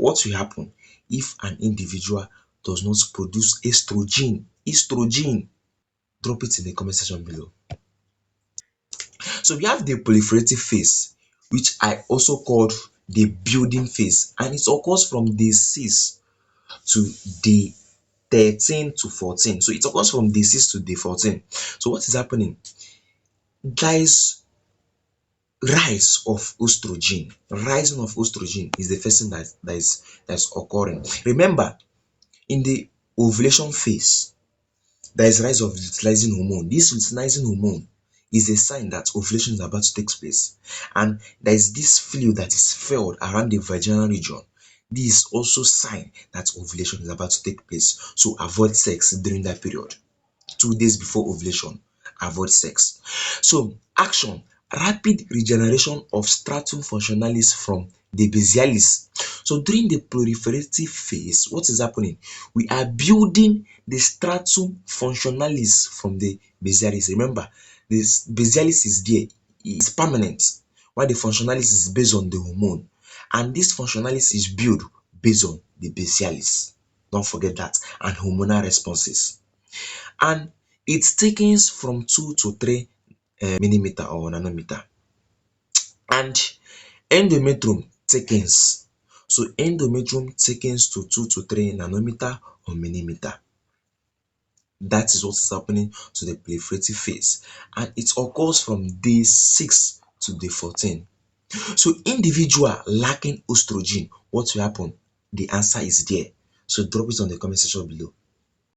What will happen if an individual does not produce estrogen? Estrogen. Drop it in the comment section below. So we have the proliferative phase, which I also called the building phase, and it occurs from day 6 to day 13 to 14. So it occurs from day 6 to day 14. So what is happening? There is rise of estrogen. Rising of estrogen is the first thing that is occurring. Remember, in the ovulation phase, there is rise of luteinizing hormone. This luteinizing hormone is a sign that ovulation is about to take place, and there is this fluid that is filled around the vaginal region. This is also sign that ovulation is about to take place. So avoid sex during that period. 2 days before ovulation, avoid sex. So action: rapid regeneration of stratum functionalis from the basalis. So during the proliferative phase, what is happening? We are building the stratum functionalis from the basalis. Remember, this basalis is there, is permanent, while the functionalis is based on the hormone, and this functionalis is built based on the basalis. Don't forget that, and hormonal responses. And it thickens from 2 to 3 millimeter or nanometer. And endometrium thickens. So endometrium thickens to 2 to 3 nanometer or millimeter. That is what is happening to the proliferative phase, and it occurs from day 6 to day 14. So individual lacking estrogen, what will happen? The answer is there. So drop it on the comment section below.